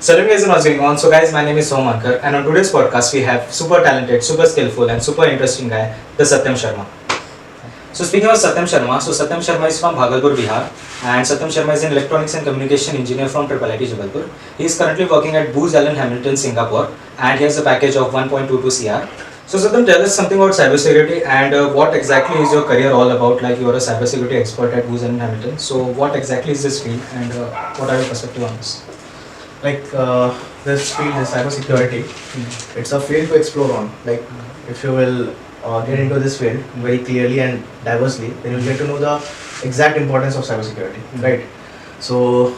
So hello guys and what's going on? So guys, my name is Somankar and on today's podcast we have super talented, super skillful and super interesting guy, the Satyam Sharma. So speaking of Satyam Sharma, so Satyam Sharma is from Bhagalpur, Bihar, and Satyam Sharma is an electronics and communication engineer from IIIT Jabalpur. He is currently working at Booz Allen Hamilton, Singapore, and he has a package of 1.22 CR. So Satyam, tell us something about cybersecurity and what exactly is your career all about? Like you are a cybersecurity expert at Booz Allen Hamilton. So what exactly is this field and what are your perspective on this? Like this field is cybersecurity. It's a field to explore on. Like if you will get into this field very clearly and diversely, then you'll get to know the exact importance of cybersecurity, right? So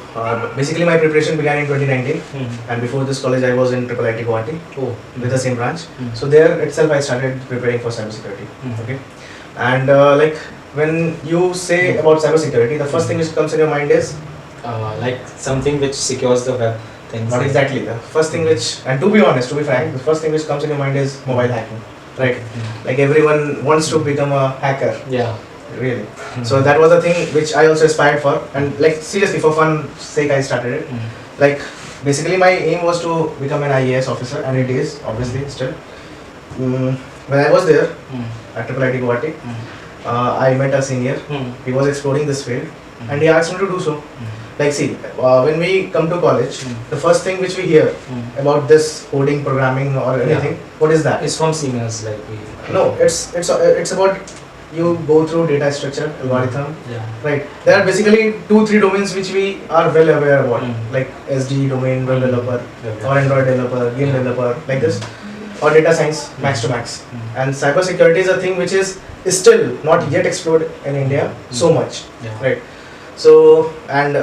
basically my preparation began in 2019 and before this college I was in IIIT Guwahati with the same branch. So there itself I started preparing for cybersecurity. Okay, and like when you say about cybersecurity, the first thing which comes in your mind is like something which secures the web things. not exactly. The first thing which, and to be honest, to be frank, the first thing which comes in your mind is mobile hacking, right? Like everyone wants to become a hacker, Yeah. really. So that was the thing which I also aspired for, and like seriously for fun sake I started it. Like basically my aim was to become an IAS officer, and it is obviously still. When I was there at IIIT Guwahati, I met a senior. He was exploring this field, and he asked me to do so. Like see, when we come to college, the first thing which we hear about this coding, programming or anything, what is that? It's from seniors like we. No, it's about you go through data structure, algorithm, Yeah. right? There are basically 2-3 domains which we are well aware about, like SD domain, web developer, or Android developer, game developer, like this, or data science, max to max. And cybersecurity is a thing which is still not yet explored in India so much, Yeah. right? So, and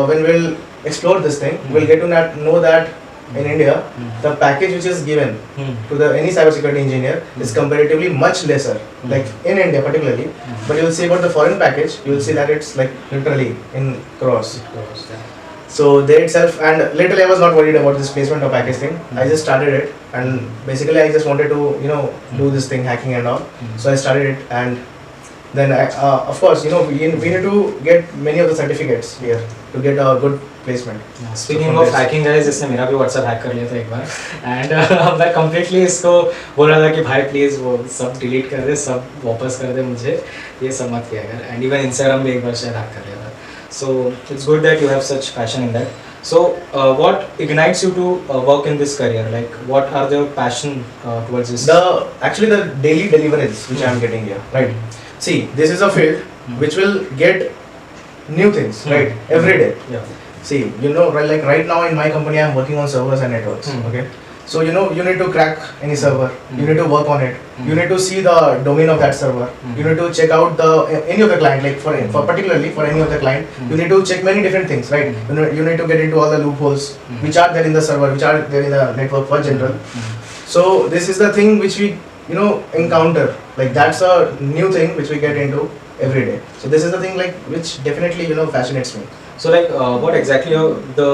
when we'll explore this thing, we'll get to know that in India, the package which is given to the any cybersecurity engineer is comparatively much lesser, like in India particularly. But you will see about the foreign package, you will see that it's like literally in crores. So there itself, and literally I was not worried about this placement of package thing. I just started it, and basically I just wanted to do this thing, hacking and all. So I started it, and then of course we need to get many of the certificates here to get a good placement. Speaking from of this. Hacking guys, इसने मेरा भी WhatsApp hack कर लिया था एक बार and मैं completely इसको बोल रहा था कि भाई प्लीज़ वो सब डिलीट कर दे, सब वापस कर दे मुझे, ये सब मत किया कर. एंड इवन इंस्टाग्राम भी एक बार शायद हैक कर लिया था. So it's good that you have such passion in that. So, what ignites you to work in this career? Like, what are the passion towards this? Actually the daily deliverance which I am getting here, right? See, this is a field which will get new things, right? Every day. Yeah. See, like right now in my company, I am working on servers and networks. Okay, so you need to crack any server. You need to work on it. You need to see the domain of that server. You need to check out any of the client. Like for particularly for any of the client, you need to check many different things, right? You need to get into all the loopholes which are there in the server, which are there in the network for general. So this is the thing which we encounter. Like that's a new thing which we get into every day. So this is the thing like which definitely fascinates me. So like what exactly the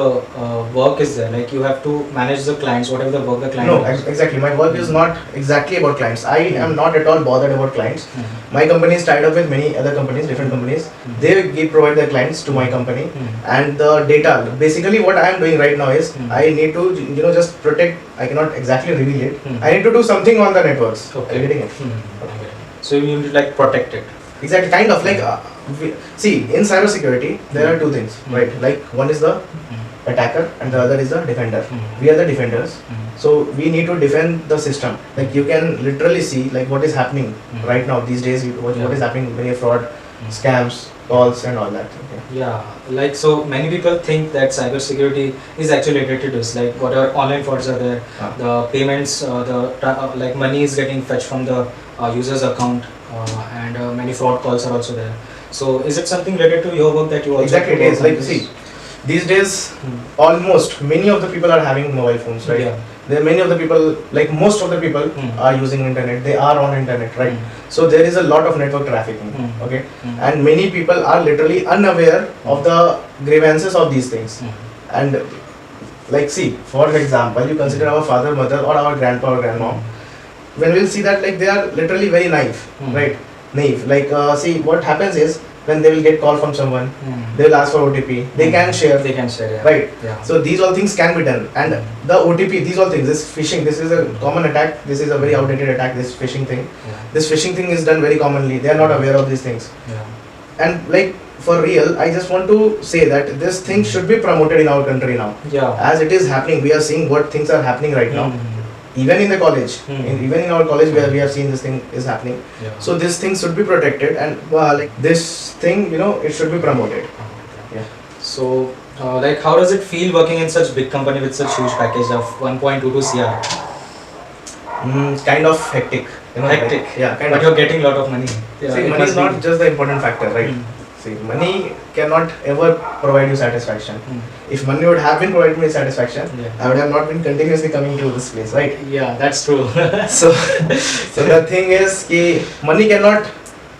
work is there? Like you have to manage the clients, whatever the work the client No, does. exactly. My work is not exactly about clients. I am not at all bothered about clients. My company is tied up with many other companies, different companies. They provide their clients to my company, and the data. Basically, what I am doing right now is I need to just protect. I cannot exactly reveal it. I need to do something on the networks. Okay. Are you getting it? Okay. So you need to like protect it. Exactly, kind of like see, in cybersecurity there are two things, right? Like one is the attacker and the other is the defender. We are the defenders, so we need to defend the system. Like you can literally see like what is happening right now these days. What is happening, many fraud, scams, calls and all that. Okay. Yeah, like so many people think that cybersecurity is actually related to this. Like whatever online frauds are there, the payments, like money is getting fetched from the user's account, and many fraud calls are also there. So is it something related to your work that you also Exactly, it work is. on Like this? see, these days almost many of the people are having mobile phones, right? Yeah. There are many of the people, like most of the people are using internet. They are on internet, right? So there is a lot of network trafficking, okay? And many people are literally unaware of the grievances of these things. And like see, for example, you consider our father, mother, or our grandpa or grandmom. When we'll see that like they are literally very naive, right? Naive. Like see, what happens is when they will get call from someone, Hmm. they will ask for OTP. They can share. They can share. Yeah. Right. Yeah. So these all things can be done, and the OTP, these all things, this phishing, this is a common attack. This is a very outdated attack. This phishing thing, Yeah. this phishing thing is done very commonly. They are not aware of these things, Yeah. and like for real, I just want to say that this thing should be promoted in our country now. Yeah. As it is happening, we are seeing what things are happening right now. Hmm. Even in the college, Hmm. even in our college, where we have seen this thing is happening. Yeah. So this thing should be protected, and like this thing, it should be promoted. Yeah. So, like, how does it feel working in such big company with such huge package of 1.22 CR? Kind of hectic. Hectic. Like, yeah, kind But of. you're getting a lot of money. Yeah, See, it money must is not be. just the important factor, right? Hmm. See, money cannot ever provide you satisfaction. Hmm. If money would have been providing me satisfaction, Yeah. I would have not been continuously coming to this place, right? Yeah, that's true. So, so the thing is, ki money cannot,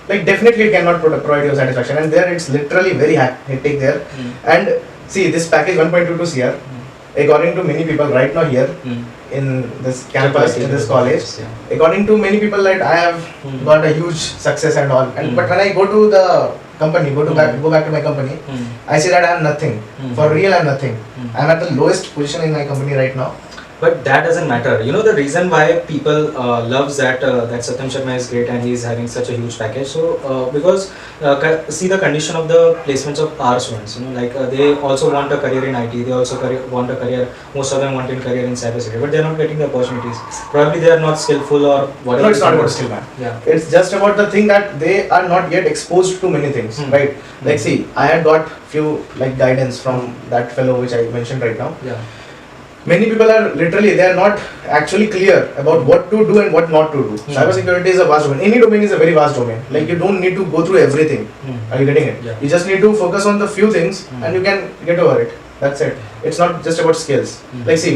like definitely it cannot provide you satisfaction, and there it's literally very hectic there. Hmm. And see, this package 1.22 CR, according to many people right now here Hmm. in this campus, in this college, Yeah. according to many people, that I have Hmm. got a huge success and all. And Hmm. but when I go to the company, go back to my company, Hmm. I say that I am nothing. Hmm. For real, I am nothing. Hmm. I am at the lowest position in my company right now. But that doesn't matter. You know the reason why people loves that Satyam Sharma is great and he's having such a huge package. So because see the condition of the placements of our students. Like they also want a career in IT. They also want a career. Most of them want a career in cybersecurity, but they're not getting the opportunities. Probably they are not skillful or whatever. No, it's not about skill, man. Yeah. It's just about the thing that they are not yet exposed to many things, Hmm. right? Like see, I had got few like guidance from that fellow which I mentioned right now. Yeah. Many people are literally, they are not actually clear about what to do and what not to do. Hmm. Cybersecurity is a vast domain. Any domain is a very vast domain. Like you don't need to go through everything. Hmm. Are you getting it? Yeah. You just need to focus on the few things Hmm. and you can get over it. That's it. It's not just about skills. Hmm. Like see,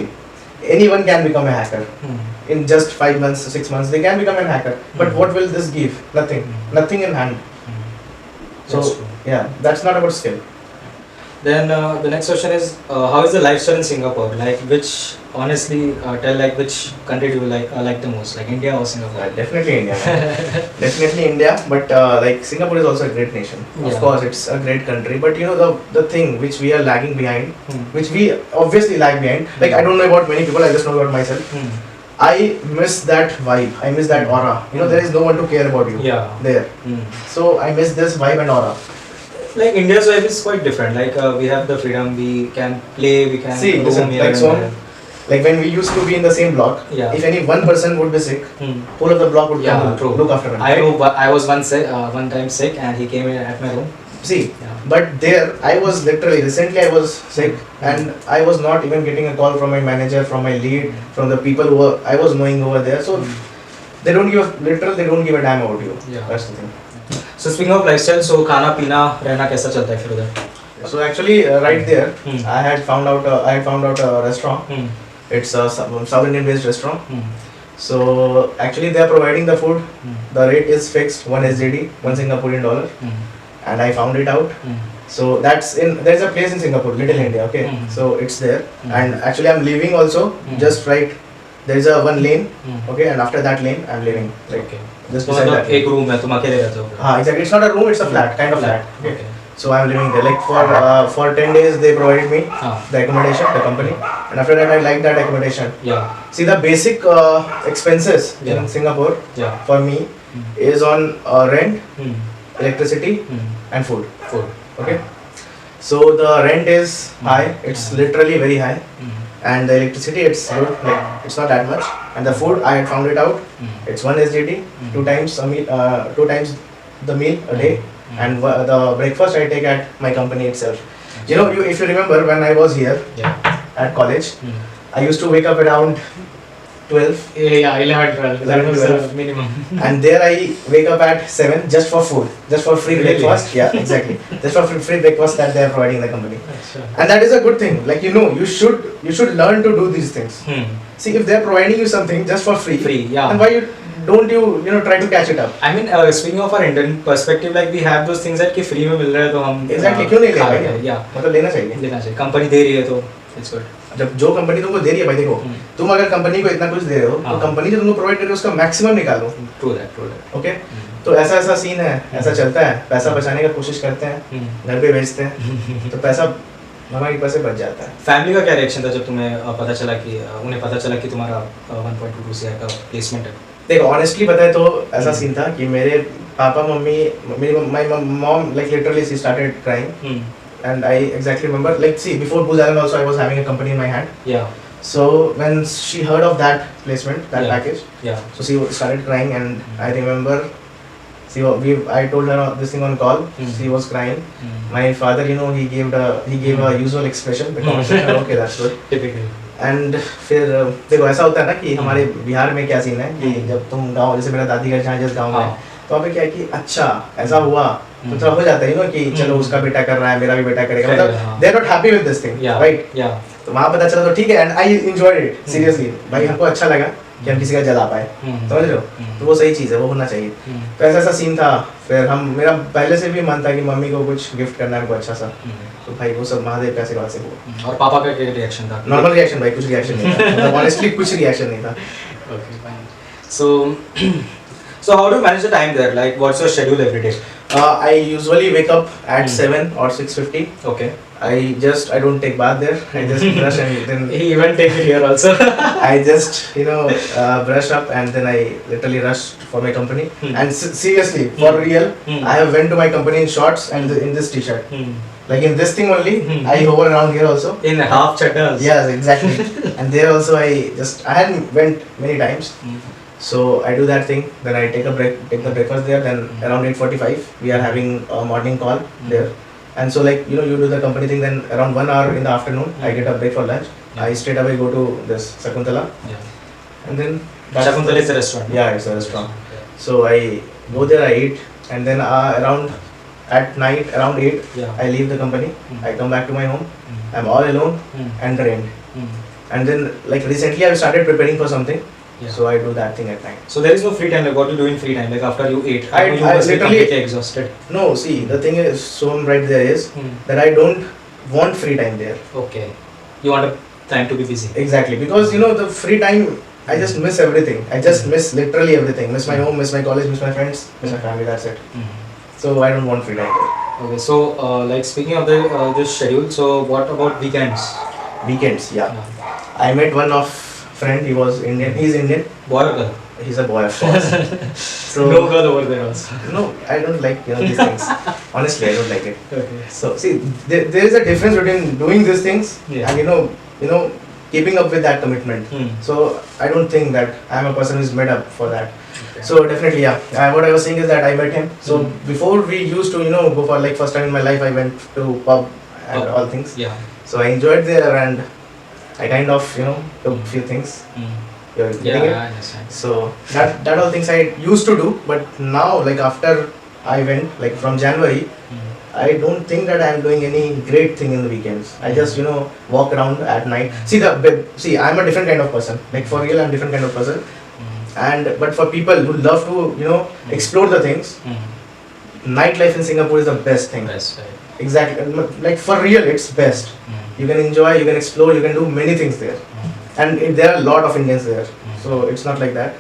anyone can become a hacker. Hmm. In just 5 months, 6 months, they can become a hacker. But Hmm. what will this give? Nothing. Hmm. Nothing in hand. Hmm. So That's true. yeah, that's not about skill. Then the next question is how is the lifestyle in Singapore? Like which honestly tell like which country do you like the most? Like India or Singapore? Definitely India. Man. Definitely India, but like Singapore is also a great nation. Of Yeah. course, it's a great country. But the thing which we are lagging behind, Hmm. which we obviously lag behind. Like I don't know about many people. I just know about myself. Hmm. I miss that vibe. I miss that aura. There is no one to care about you Yeah. there. Hmm. So I miss this vibe and aura. Like India's vibe is quite different. Like we have the freedom, we can play, we can See, roam listen, here like and so, there. like when we used to be in the same block. Yeah. If any one person would be sick, Hmm. whole of the block would Yeah, come true. look after him. I right? know, but I was one time sick, and he came in at my room. See, Yeah. but there I was literally recently I was sick and I was not even getting a call from my manager, from my lead, from the people who I was knowing over there. So Hmm. they don't give a damn about you. Yeah. That's the thing. So speaking of lifestyle, so खाना पीना रहना कैसा चलता है फिर उधर? So actually, right there, Hmm. I had found out a restaurant. Hmm. It's a South Indian based restaurant. Hmm. So actually, they are providing the food. Hmm. The rate is fixed, 1 SGD, 1 Singaporean dollar, Hmm. and I found it out. Hmm. So there's a place in Singapore, Little India. Okay, Hmm. so it's there, Hmm. and actually I'm leaving also. Hmm. Just right, there is a one lane. Hmm. Okay, and after that lane, I'm leaving. Like Okay. just तो beside मतलब that. एक room है तुम अकेले रहते हो? हाँ, exactly. It's not a room. It's a flat, kind of flat. Okay. Okay. So I'm living there. Like for 10 days, they provided me हाँ. the accommodation, the company, and after that, I like that accommodation. Yeah. See, the basic expenses Yeah. in Singapore Yeah. for me Hmm. is on rent, Hmm. electricity, Hmm. and food. Food. Okay. So the rent is high. It's literally very high, Hmm. and the electricity it's good. Like it's not that much. And the food, I had found it out. Hmm. It's 1 SGD, two times a meal, 2 times the meal a day, Hmm. and the breakfast I take at my company itself. If you remember when I was here Yeah. at college, Hmm. I used to wake up around 12, Yeah, 11, 12. 11, That was 12. minimum. and there I wake up at 7 just for food, just for free Really? breakfast. Yeah, exactly. Just for free breakfast that they are providing in the company, Sure. and that is a good thing. Like you should learn to do these things. Hmm. See, if they are providing you something just for free, Free, yeah. then why don't you try to catch it up? I mean, speaking of our Indian perspective, like we have those things that कि free में मिल रहा है तो हम Exactly, क्यों नहीं ले खा भाई? रहे हैं, yeah, मतलब लेना चाहिए. लेना चाहिए. Company दे रही है तो it's good. जब जो कंपनी तुमको दे रही है भाई देखो, तुम अगर कंपनी को इतना कुछ दे रहे हो तो हाँ। कंपनी जो तुमको प्रोवाइड कर रही है उसका मैक्सिमम निकालो, ट्रू दैट ओके। तो ऐसा ऐसा सीन है, ऐसा चलता है, पैसा बचाने का कोशिश करते हैं, घर पे भेजते हैं तो पैसा हमारे पैसे बच जाता है। फैमिली का क्या रिएक्शन था जब तुम्हें पता चला कि उन्हें पता चला कि तुम्हारा 1.22 CR का प्लेसमेंट है? देखो ऑनेस्टली बताए तो ऐसा सीन था कि मेरे पापा मम्मी, मेरी my mom like literally she started crying and I exactly remember, like, see, before Booz Allen also I was having a company in my hand. Yeah. So when she heard of that placement, that Yeah. package, Yeah. so she started crying, and I remember, I told her this thing on call. She was crying. My father, you know, he gave a usual expression, because okay, that's good. Typical. And फिर देखो ऐसा होता है ना कि हमारे बिहार में क्या सीन है कि जब तुम गाँव, जैसे मेरा दादी का जहाँ जिस गाँव में, तो वहाँ पे क्या है कि अच्छा ऐसा हुआ तो थोड़ा हो जाता है, you know, कि चलो उसका बेटा कर रहा है, मेरा भी बेटा करेगा, मतलब they are not happy with this thing, right? Yeah. तो वहाँ पता चला तो ठीक है, and I enjoyed it seriously, भाई हमको अच्छा लगा कि हम किसी का जला पाए, समझ रहे हो? तो वो सही चीज़ है, वो होना चाहिए। तो ऐसा ऐसा सीन था। फिर मेरा पहले से भी मन था कि मम्मी को कुछ गिफ्ट करना है हमको अच्छा सा, तो भाई वो सब महादेव कैसे वहाँ से हुआ। और पापा का क्या रिएक्शन था? नॉर्मल रिएक्शन भाई, कुछ रिएक्शन नहीं था, मतलब ऑनेस्टली कुछ रिएक्शन नहीं था। Okay, fine. So how do you manage the time there? Like, what's your schedule every day? I usually wake up at 7 or 6:50. Okay. I don't take bath there. I just brush and then He even take it here also. I just brush up and then I literally rush for my company. And seriously, for real, I have went to my company in shorts and in this t-shirt. Like in this thing only, I hover around here also. In half chatters. Yes, exactly. And there also I hadn't went many times. So I do that thing. Then I take the breakfast there. Then around 8:45, we are having a morning call there. And so like you do the company thing. Then around 1 hour in the afternoon, I get a break for lunch. I straight away go to this Sakuntala. Yeah. And then Shakuntala is a restaurant. Yeah, it's a restaurant. So I go there, I eat, and then around at night around 8, I leave the company. I come back to my home. I'm all alone and drained. And then like recently I started preparing for something. Yeah. So I do that thing at night. So there is no free time. Like what you do in free time? Like after you eat, I you must be literally- completely exhausted. No, see, the thing is, so right there is that I don't want free time there. Okay. You want a time to be busy. Exactly, because the free time, I just miss everything. I just miss literally everything. Miss my home, miss my college, miss my friends, miss my family. That's it. So I don't want free time there. Okay. So like speaking of the this schedule, so what about weekends? Weekends, yeah. I met one of friend. He was Indian. He's Indian. Boy or girl? He's a boy, of course. So No girl over there also. no, I don't like these things. Honestly, I don't like it. Okay. So see, there is a difference between doing these things Yeah. and keeping up with that commitment. So I don't think that I am a person who is made up for that. Okay. So definitely, yeah. What I was saying is that I met him. So before we used to go for like first time in my life, I went to pub and Pub. all things. Yeah. So I enjoyed there and I kind of took few things. You're Yeah, getting it? I understand. So that all things I used to do, but now like after I went like from January, I don't think that I am doing any great thing in the weekends. I just walk around at night. See I'm a different kind of person. Like for real, I'm a different kind of person. And but for people who love to explore the things, nightlife in Singapore is the best thing. Best, right. Exactly. Like for real, it's best. You can enjoy, you can explore, you can do many things there. And there are a lot of Indians there. So it's not like that.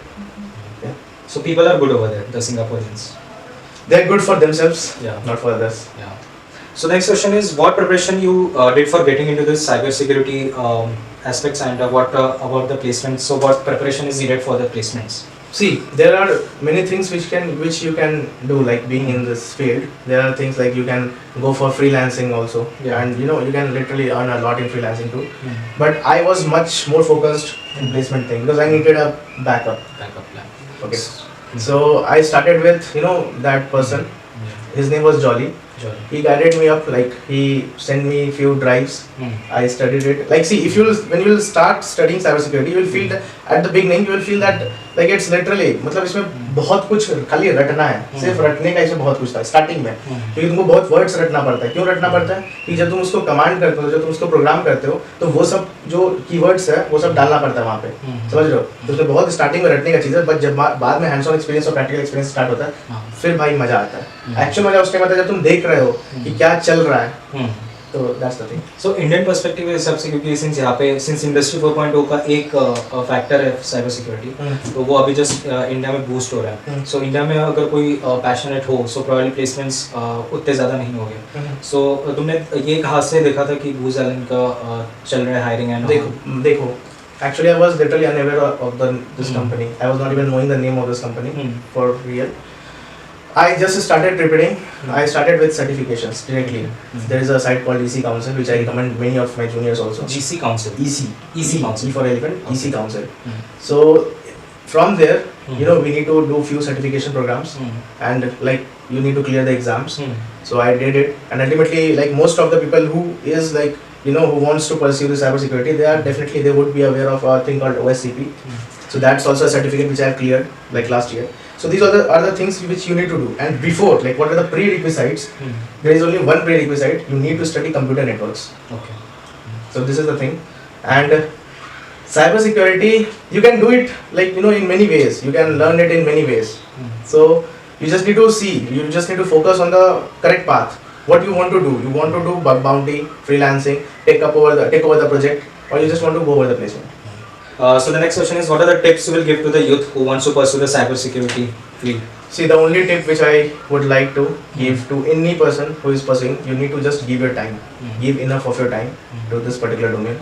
So people are good over there, the Singaporeans. They're good for themselves, Yeah. not for others. Yeah. So next question is, what preparation you did for getting into this cybersecurity aspects, and what about the placements? So what preparation is needed for the placements? See, there are many things which you can do, like being in this field. There are things like you can go for freelancing also, Yeah. and you can literally earn a lot in freelancing too. But I was much more focused in placement thing because I needed a backup. Backup plan. Okay. So I started with that person. His name was Jolly. Jolly. He guided me up, like he sent me few drives. I studied it. Like see, when you will start studying cybersecurity, you will feel that at the beginning you will feel that like it's literally मतलब इसमें बहुत कुछ खाली रटना है, सिर्फ रटने का इसमें बहुत कुछ था स्टार्टिंग में, क्योंकि तुमको बहुत वर्ड्स रटना पड़ता है। क्यों रटना पड़ता है? कि जब तुम उसको कमांड करते हो, जब तुम उसको प्रोग्राम करते हो, तो वो सब जो कीवर्ड्स है वो सब डालना पड़ता है वहाँ पे, समझ रहे हो? तो उसमें बहुत स्टार्टिंग में रटने का चीज़ है, बट जब बाद में हैंड्स ऑन एक्सपीरियंस और प्रैक्टिकल एक्सपीरियंस स्टार्ट होता है, फिर भाई मजा आता है। एक्चुअल मजा उस टाइम आता है जब तुम देख रहे हो कि क्या चल रहा है, तो that's the thing. So Indian perspective के हिसाब से, क्योंकि सिंस यहाँ पे सिंस इंडस्ट्री 4.0 का एक फैक्टर है साइबर सिक्योरिटी, तो वो अभी जस्ट इंडिया में बूस्ट हो रहा है. सो इंडिया में अगर कोई पैशनेट हो, सो प्रोबेबली प्लेसमेंट्स उतने ज़्यादा नहीं होंगे. सो तुमने ये कहाँ से देखा था कि बूज एलन का चल रहा है हायरिंग एंड? देखो actually I was literally unaware of this company. I was not even knowing the name of this company for real. I just started preparing. I started with certifications directly. There is a site called EC Council which I recommend many of my juniors also. GC Council. EC Council. E for elephant. Okay. EC Council. So from there, you know, we need to do few certification programs and like you need to clear the exams. So I did it, and ultimately like most of the people who is like, you know, who wants to pursue the cybersecurity, they would be aware of a thing called OSCP. So that's also a certificate which I have cleared like last year. So these are the things which you need to do. And before, like what are the prerequisites? There is only one prerequisite. You need to study computer networks. Okay. So this is the thing. And cybersecurity, you can do it like, you know, in many ways. You can learn it in many ways. So you just need to see. You just need to focus on the correct path. What you want to do? You want to do bug bounty, freelancing, take over the project, or you just want to go over the placement? So the next question is, what are the tips you will give to the youth who wants to pursue the cybersecurity field? See, the only tip which I would like to give to any person who is pursuing, you need to just give your time. Give enough of your time to this particular domain.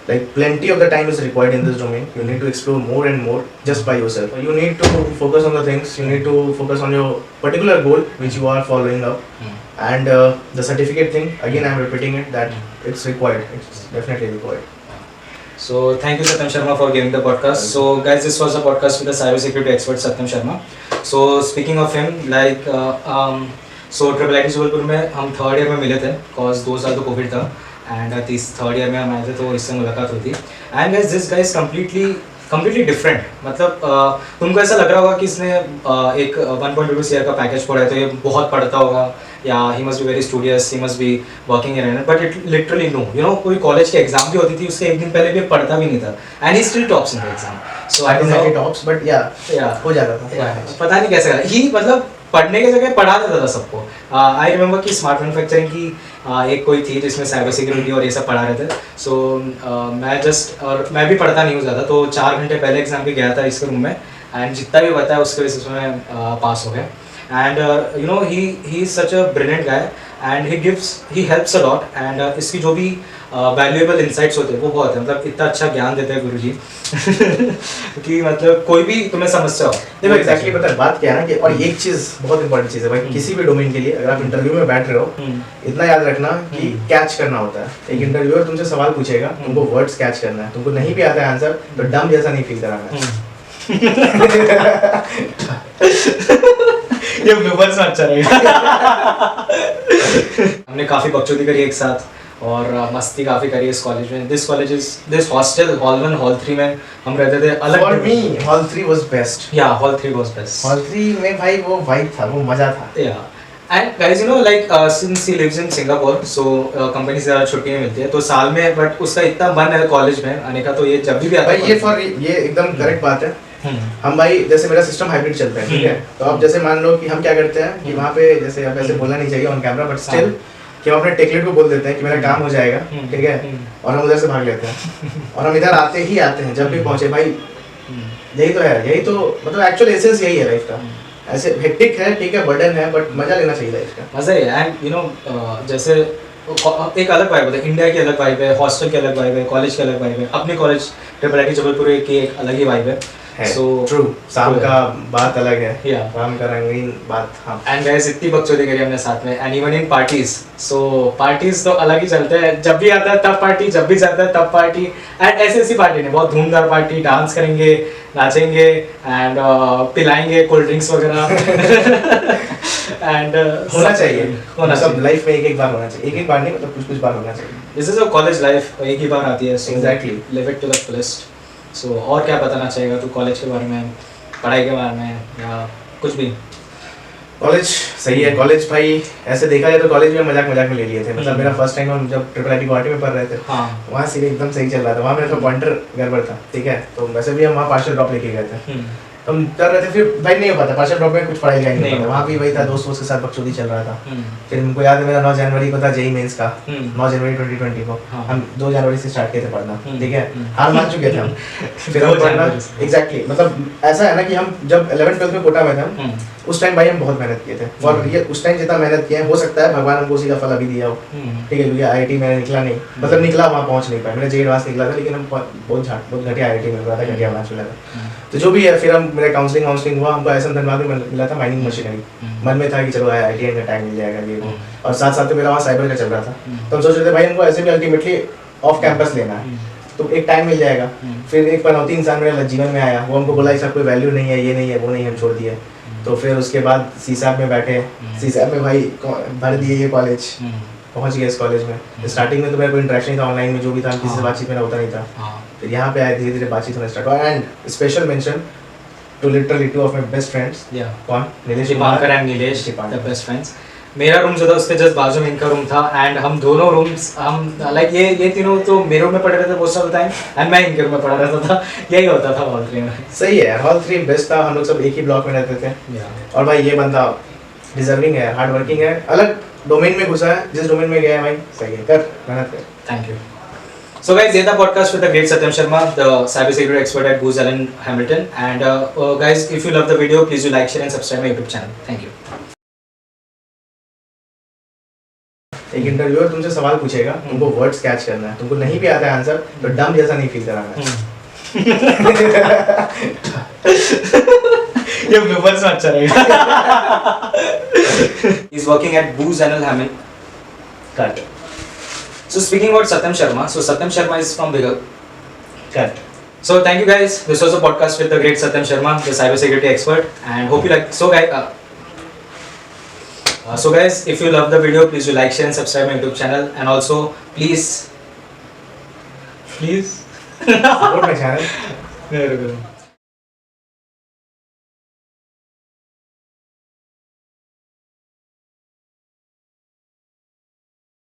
Like plenty of the time is required in this domain. You need to explore more and more just by yourself. You need to focus on the things. You need to focus on your particular goal which you are following up. And the certificate thing, again I am repeating it, that it's required. It's definitely required. So thank you Satyam Sharma for giving the podcast. So guys, this was a podcast with the cybersecurity expert Satyam Sharma. So speaking of him, like so IIIT Jabalpur में हम third year में मिले थे, cause 2 साल तो Covid था, and third year में हम आए थे तो इससे मुलाकात हुई थी. And guys, this guys completely different. मतलब तुमको ऐसा लग रहा होगा कि इसने एक 1.2 CR का पैकेज पढ़ा है तो ये बहुत पढ़ता होगा, yeah he must be very studious, he must be working in it, but it literally no. You know, कोई कॉलेज की एग्जाम भी होती थी, उससे एक दिन पहले भी पढ़ता भी नहीं था, and he still tops in the exam. So I don't know, he tops, but yeah, हो जाता था. पता नहीं कैसे करा ही, मतलब पढ़ने की जगह पढ़ा देता था सबको. आई रिमेंबर कि स्मार्ट मैन्युफैक्चरिंग की एक कोई थी जिसमें साइबर सिक्योरिटी और ये सब पढ़ा रहे थे. सो मैं भी पढ़ता नहीं हूँ ज़्यादा, तो 4 घंटे पहले एग्जाम पे गया था इसके रूम में, एंड जितना भी बताया उसके बेसिस में पास हो गया. And you know, he is such a brilliant guy, and he helps a lot, and इसकी जो भी वैल्यूएबल इंसाइट्स होते हैं वो बहुत है. मतलब इतना अच्छा ज्ञान देते हैं गुरुजी कि मतलब कोई भी तुम्हें समस्या हो. देखो एग्जैक्टली पता है बात क्या है ना, कि और एक चीज बहुत इंपॉर्टेंट चीज है भाई, किसी भी डोमेन के लिए अगर आप इंटरव्यू में बैठ रहे हो, इतना याद रखना कि कैच करना होता है. एक इंटरव्यूअर तुमसे सवाल पूछेगा, तुमको वर्ड्स कैच करना है. तुमको नहीं भी आता है आंसर तो डम जैसा नहीं फील कराना है. ये व्यूअर्स में अच्छा रहेगा. हमने काफी बकचोदी करी एक साथ और मस्ती काफी करी इस कॉलेज में. दिस हॉस्टल हॉल 1 हॉल 3 में हम रहते थे अलग. For me hall 3 was best. या हॉल 3 वाज बेस्ट. हॉल 3 में भाई वो वाइब था, वो मजा था. Yeah and guys, you know, like since he lives in Singapore, so company से ज़्यादा छुट्टी नहीं मिलती है तो साल में, बट उसका इतना मन है कॉलेज में आने का, तो ये जब भी आता है भाई ये एकदम करेक्ट बात है. हम भाई जैसे मेरा सिस्टम हाइब्रिड चलता है, ठीक है, तो अब जैसे मान लो कि हम क्या करते हैं कि वहाँ पे जैसे अब ऐसे बोलना नहीं चाहिए ऑन कैमरा, बट स्टिल कि हम अपने टेकलेट को बोल देते हैं कि मेरा काम हो जाएगा, ठीक है, और हम उधर से भाग लेते हैं और हम इधर आते हैं जब भी पहुँचे. भाई यही तो है, यही तो मतलब एक्चुअल एसेंस यही है लाइफ का. ऐसे हेक्टिक है, ठीक है, बर्डन है, बट मजा लेना चाहिए लाइफ का. मजा है. एंड यू नो, जैसे एक अलग वाइब है, इंडिया की अलग वाइब है, हॉस्टल की अलग वाइब है, कॉलेज की अलग वाइब है, अपने कॉलेज IIIT जबलपुर की एक अलग ही वाइब है. So true. शाम का बात अलग है, शाम का रंगीन बात. हाँ. And guys, इतनी बकचोदी करी हमने साथ में, and even in parties. So parties तो अलग ही चलते हैं. जब भी आता है तब पार्टी, जब भी जाता है तब पार्टी. And ऐसी पार्टी नहीं, बहुत धूमधार पार्टी, डांस करेंगे, नाचेंगे, and पिलाएंगे कोल्ड ड्रिंक्स वगैरह. And होना चाहिए. सब लाइफ में एक बार होना चाहिए. एक बार नहीं, मतलब कुछ बार होना चाहिए. This is a college life, एक ही बार आती है. Exactly. Live it to the fullest. So और क्या बताना चाहेगा तू कॉलेज के बारे में, पढ़ाई के बारे में, या कुछ भी? कॉलेज सही है. कॉलेज भाई ऐसे देखा जाए तो कॉलेज में मजाक में ले लिए थे. मतलब मेरा फर्स्ट टाइम हम जब IIIT गुवाहाटी में पढ़ रहे थे, वहाँ सीधे एकदम सही चल रहा था. वहाँ मेरा तो पॉइंटर गड़बड़ था, ठीक है, तो वैसे भी हम वहाँ पार्शियल ड्रॉप लेके गए थे. तो हम कर रहे थे, फिर भाई नहीं हो पाता, पार्शियल ड्रॉप में कुछ पढ़ाई लिखाई नहीं नहीं हो पाता, हो वहाँ भी वही था, दोस्तों के साथ बकचोदी चल रहा था। हम्म, फिर हमको याद है मेरा 9 जनवरी को था जेई मेंस का, हम्म, 9 जनवरी 2020 को। हाँ। हम 2 जनवरी से स्टार्ट किए थे पढ़ना, ठीक है, हम्म। हार मान चुके थे हम। फिर 2 हम पढ़ना जनवरी से। एग्जैक्टली, मतलब ऐसा है ना कि हम जब 11th-12th में कोटा में थे हम, हम्म, उस टाइम भाई हम बहुत मेहनत किए थे, और ये उस टाइम जितना मेहनत किए हैं, हो सकता है भगवान हमको उसी का फल अभी दिया हो, हम्म, ठीक है, क्योंकि आईआईटी मैंने निकला नहीं, मतलब निकला, वहाँ पहुँच नहीं पाया, मैंने जेई एडवांस निकला था, लेकिन हम बहुत घटिया आईआईटी मिल रहा था, घटिया ब्रांच मिला था। तो जो भी है, फिर हम मेरा काउंसलिंग हुआ, हमको ऐसा धनबाद में मिला था माइनिंग मशीनरी। मन में था कि चलो आईआईटी का टाइम मिल जाएगा ये वो, और साथ साथ में मेरा वहाँ साइबर का चल रहा था, तो हम सोच रहे थे भाई हमको ऐसे भी अल्टीमेटली ऑफ कैंपस लेना है, तो एक टाइम मिल जाएगा। फिर एक पनौती इंसान मेरे जीवन में आया, वो हमको बोला इसका कोई वैल्यू नहीं है, ये नहीं है, वो नहीं है, हम छोड़ दिए। तो फिर उसके बाद सीसैप में बैठे, सीसैप में भाई भर दिए ये कॉलेज, पहुंच गए इस कॉलेज में। स्टार्टिंग में तो मेरा कोई इंटरेक्शन नहीं था ऑनलाइन में, जो भी था किसी से बातचीत मेरा होता नहीं था। फिर यहाँ पे आए, धीरे धीरे बातचीत होना स्टार्ट हुआ, and special mention to literally 2 of my best friends. कौन? Nilesh Dipankar and Nilesh, Dipankar. The best friends. मेरा रूम जो था उसके जस्ट बाजू में इनका रूम था, एंड हम दोनों रूम्स, हम लाइक ये तीनों तो मेरे रूम में पढ़ रहे थे most of the time, and मैं इनके रूम में पढ़ा रहता था, यही होता था हॉल 3 में। सही है, हॉल 3 बेस्ट था, हम लोग सब एक ही ब्लॉक में रहते थे। और भाई ये बंदा डिजर्विंग है, हार्ड वर्किंग है, अलग डोमेन में घुसा है, जिस डोमेन में गया है भाई सही है, कर मेहनत कर। Thank you. So guys, ये था podcast with the great Satyam Sharma, the cybersecurity expert at Booz Allen Hamilton. And guys, if you love the video, please do like, share and subscribe my YouTube channel. Thank you. एक interviewer तुमसे सवाल पूछेगा, तुमको words catch करना है, तुमको नहीं भी आता है आंसर, तो डम जैसा नहीं फील कराना है। ये bloopers में अच्छा रहेगा। He's working at Booz Allen Hamilton. Cut So speaking about Satyam Sharma, so Satyam Sharma is from Bigger. Cut So thank you guys. This was a podcast with the great Satyam Sharma, the cybersecurity expert, and hope you like. So guys, if you love the video, please do like, share, and subscribe my YouTube channel, and also please. Support my channel.